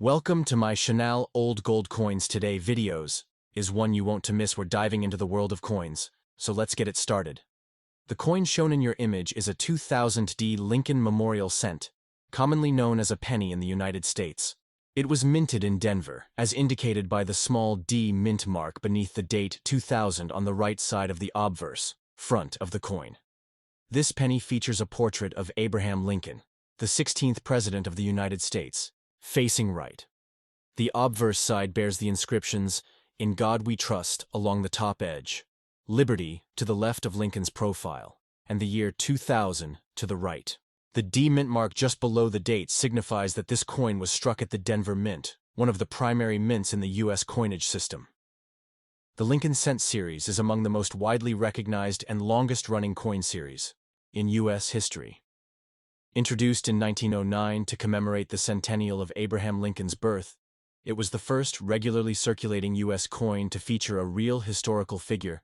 Welcome to my Chanel Old Gold Coins Today videos. Is one you won't to miss. We're diving into the world of coins, so let's get it started. The coin shown in your image is a 2000D Lincoln Memorial Cent, commonly known as a penny in the United States. It was minted in Denver, as indicated by the small D mint mark beneath the date 2000 on the right side of the obverse, front of the coin. This penny features a portrait of Abraham Lincoln, the 16th President of the United States, facing right. The obverse side bears the inscriptions, "In God We Trust," along the top edge, "Liberty" to the left of Lincoln's profile, and the year 2000 to the right. The D mint mark just below the date signifies that this coin was struck at the Denver Mint, one of the primary mints in the U.S. coinage system. The Lincoln Cent series is among the most widely recognized and longest-running coin series in U.S. history. Introduced in 1909 to commemorate the centennial of Abraham Lincoln's birth, it was the first regularly circulating U.S. coin to feature a real historical figure,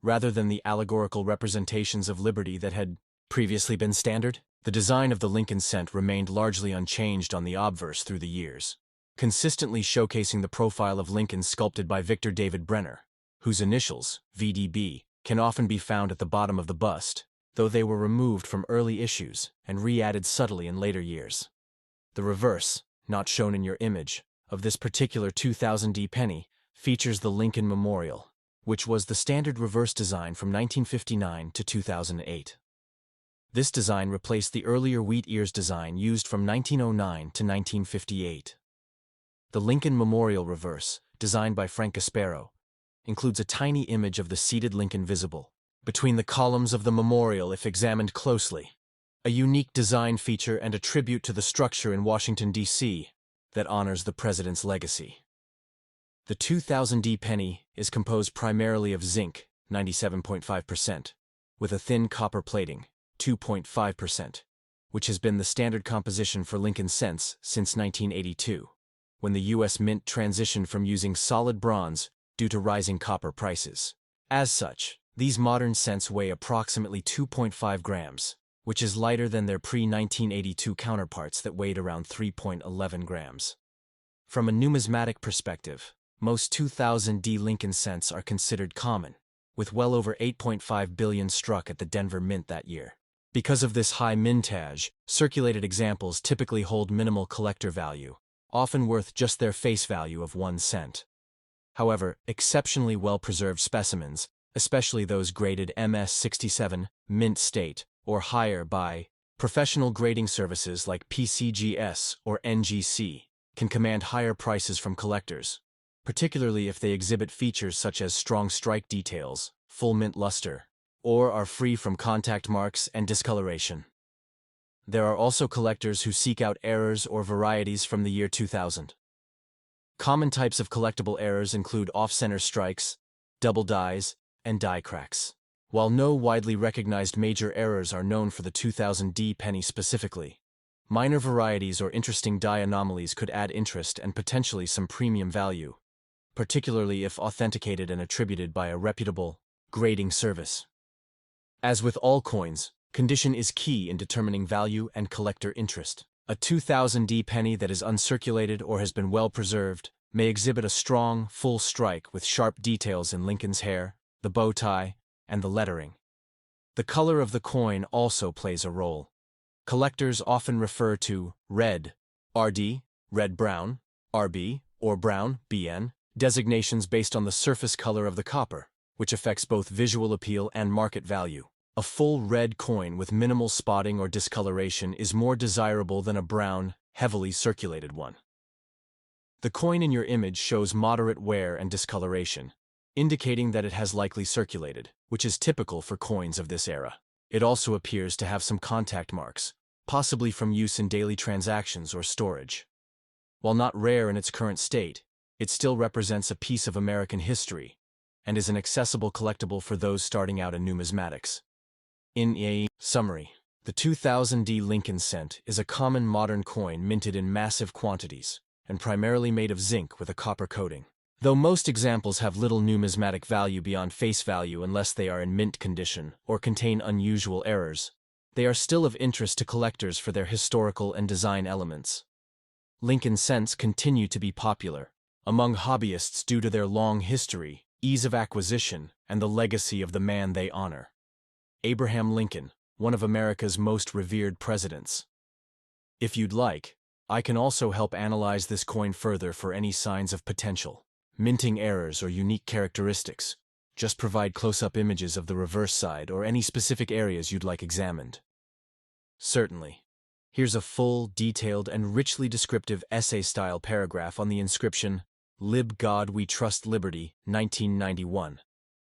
rather than the allegorical representations of liberty that had previously been standard. The design of the Lincoln Cent remained largely unchanged on the obverse through the years, consistently showcasing the profile of Lincoln sculpted by Victor David Brenner, whose initials, VDB, can often be found at the bottom of the bust, though they were removed from early issues and re-added subtly in later years. The reverse, not shown in your image, of this particular 2000D penny features the Lincoln Memorial, which was the standard reverse design from 1959 to 2008. This design replaced the earlier wheat ears design used from 1909 to 1958. The Lincoln Memorial reverse, designed by Frank Gasparo, includes a tiny image of the seated Lincoln visible between the columns of the memorial if examined closely, a unique design feature and a tribute to the structure in Washington, D.C. that honors the president's legacy. The 2000D penny is composed primarily of zinc, 97.5%, with a thin copper plating, 2.5%, which has been the standard composition for Lincoln cents since 1982, when the U.S. Mint transitioned from using solid bronze due to rising copper prices. As such, these modern cents weigh approximately 2.5 grams, which is lighter than their pre-1982 counterparts that weighed around 3.11 grams. From a numismatic perspective, most 2000D Lincoln cents are considered common, with well over 8.5 billion struck at the Denver Mint that year. Because of this high mintage, circulated examples typically hold minimal collector value, often worth just their face value of 1 cent. However, exceptionally well-preserved specimens, especially those graded MS-67, mint state, or higher by professional grading services like PCGS or NGC, can command higher prices from collectors, particularly if they exhibit features such as strong strike details, full mint luster, or are free from contact marks and discoloration. There are also collectors who seek out errors or varieties from the year 2000. Common types of collectible errors include off-center strikes, double dies, and die cracks. While no widely recognized major errors are known for the 2000D penny specifically, minor varieties or interesting die anomalies could add interest and potentially some premium value, particularly if authenticated and attributed by a reputable grading service. As with all coins, condition is key in determining value and collector interest. A 2000D penny that is uncirculated or has been well preserved may exhibit a strong, full strike with sharp details in Lincoln's hair, the bow tie, and the lettering. The color of the coin also plays a role. Collectors often refer to red, RD, red-brown, RB, or brown, BN, designations based on the surface color of the copper, which affects both visual appeal and market value. A full red coin with minimal spotting or discoloration is more desirable than a brown, heavily circulated one. The coin in your image shows moderate wear and discoloration, indicating that it has likely circulated, which is typical for coins of this era. It also appears to have some contact marks, possibly from use in daily transactions or storage. While not rare in its current state, it still represents a piece of American history and is an accessible collectible for those starting out in numismatics. In a summary, the 2000D Lincoln Cent is a common modern coin minted in massive quantities and primarily made of zinc with a copper coating. Though most examples have little numismatic value beyond face value unless they are in mint condition or contain unusual errors, they are still of interest to collectors for their historical and design elements. Lincoln cents continue to be popular among hobbyists due to their long history, ease of acquisition, and the legacy of the man they honor. Abraham Lincoln, one of America's most revered presidents. If you'd like, I can also help analyze this coin further for any signs of potential minting errors or unique characteristics. Just provide close-up images of the reverse side or any specific areas you'd like examined. Certainly. Here's a full, detailed, and richly descriptive essay-style paragraph on the inscription, "Lib God We Trust Liberty, 1991,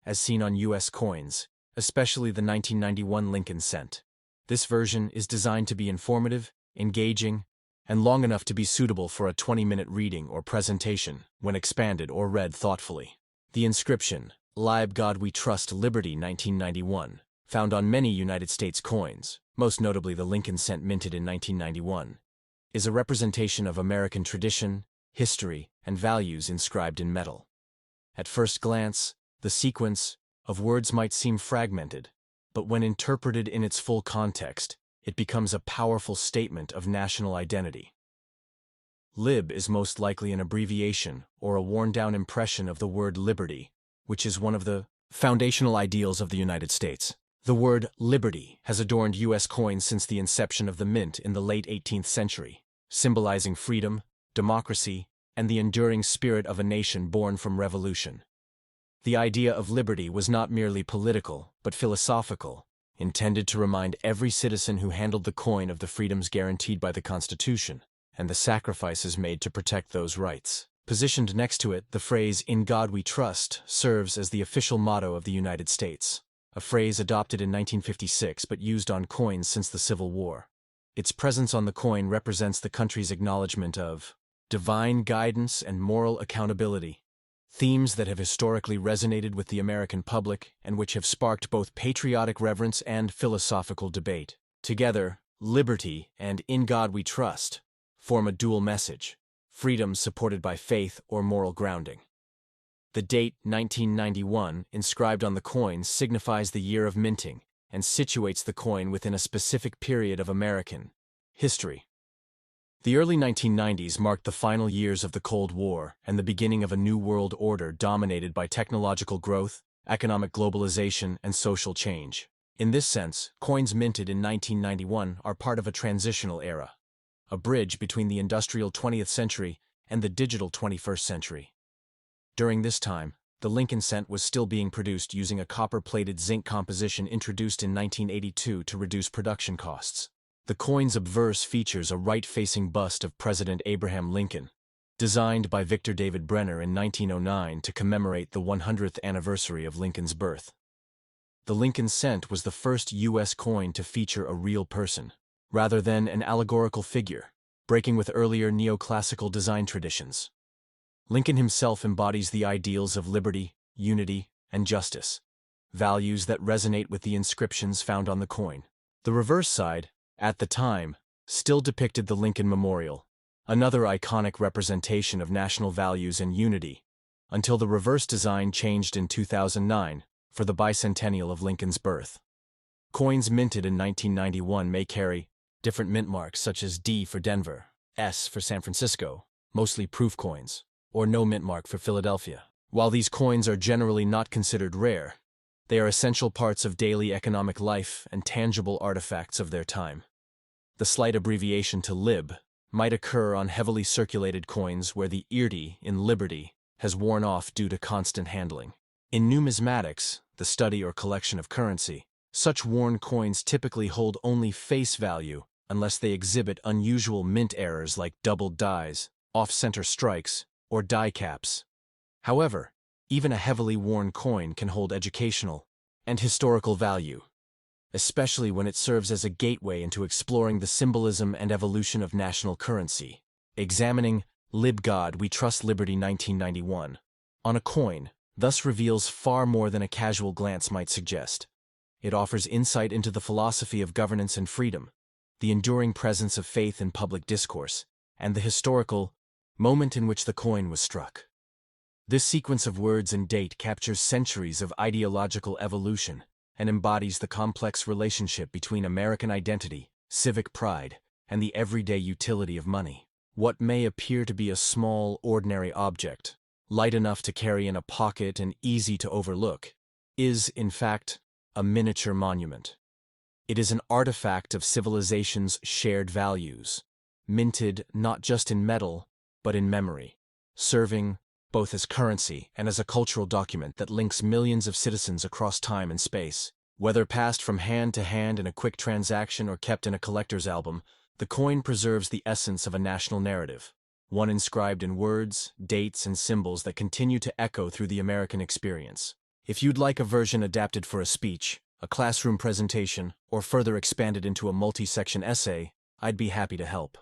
as seen on U.S. coins, especially the 1991 Lincoln cent. This version is designed to be informative, engaging, and long enough to be suitable for a 20-minute reading or presentation when expanded or read thoughtfully. The inscription, "Lib God We Trust Liberty, 1991, found on many United States coins, most notably the Lincoln cent minted in 1991, is a representation of American tradition, history, and values inscribed in metal. At first glance, the sequence of words might seem fragmented, but when interpreted in its full context, it becomes a powerful statement of national identity. Lib is most likely an abbreviation or a worn-down impression of the word liberty, which is one of the foundational ideals of the United States. The word liberty has adorned U.S. coins since the inception of the mint in the late 18th century, symbolizing freedom, democracy, and the enduring spirit of a nation born from revolution. The idea of liberty was not merely political, but philosophical, intended to remind every citizen who handled the coin of the freedoms guaranteed by the Constitution, and the sacrifices made to protect those rights. Positioned next to it, the phrase, "In God We Trust," serves as the official motto of the United States, a phrase adopted in 1956 but used on coins since the Civil War. Its presence on the coin represents the country's acknowledgement of divine guidance and moral accountability, themes that have historically resonated with the American public and which have sparked both patriotic reverence and philosophical debate. Together, liberty and "In God We Trust" form a dual message, freedom supported by faith or moral grounding. The date 1991 inscribed on the coin signifies the year of minting and situates the coin within a specific period of American history. The early 1990s marked the final years of the Cold War and the beginning of a new world order dominated by technological growth, economic globalization, and social change. In this sense, coins minted in 1991 are part of a transitional era, a bridge between the industrial 20th century and the digital 21st century. During this time, the Lincoln cent was still being produced using a copper-plated zinc composition introduced in 1982 to reduce production costs. The coin's obverse features a right-facing bust of President Abraham Lincoln, designed by Victor David Brenner in 1909 to commemorate the 100th anniversary of Lincoln's birth. The Lincoln cent was the first U.S. coin to feature a real person, rather than an allegorical figure, breaking with earlier neoclassical design traditions. Lincoln himself embodies the ideals of liberty, unity, and justice, values that resonate with the inscriptions found on the coin. The reverse side, at the time, still depicted the Lincoln Memorial, another iconic representation of national values and unity, until the reverse design changed in 2009 for the bicentennial of Lincoln's birth. Coins minted in 1991 may carry different mint marks such as D for Denver, S for San Francisco, mostly proof coins, or no mint mark for Philadelphia. While these coins are generally not considered rare, they are essential parts of daily economic life and tangible artifacts of their time. The slight abbreviation to lib might occur on heavily circulated coins where the "irdy" in liberty has worn off due to constant handling. In numismatics, the study or collection of currency, such worn coins typically hold only face value unless they exhibit unusual mint errors like doubled dies, off-center strikes, or die caps. However, even a heavily worn coin can hold educational and historical value, especially when it serves as a gateway into exploring the symbolism and evolution of national currency. Examining "Lib God We Trust Liberty 1991" on a coin thus reveals far more than a casual glance might suggest. It offers insight into the philosophy of governance and freedom, the enduring presence of faith in public discourse, and the historical moment in which the coin was struck. This sequence of words and date captures centuries of ideological evolution and embodies the complex relationship between American identity, civic pride, and the everyday utility of money. What may appear to be a small, ordinary object, light enough to carry in a pocket and easy to overlook, is, in fact, a miniature monument. It is an artifact of civilization's shared values, minted not just in metal, but in memory, serving both as currency and as a cultural document that links millions of citizens across time and space. Whether passed from hand to hand in a quick transaction or kept in a collector's album, the coin preserves the essence of a national narrative, one inscribed in words, dates, and symbols that continue to echo through the American experience. If you'd like a version adapted for a speech, a classroom presentation, or further expanded into a multi-section essay, I'd be happy to help.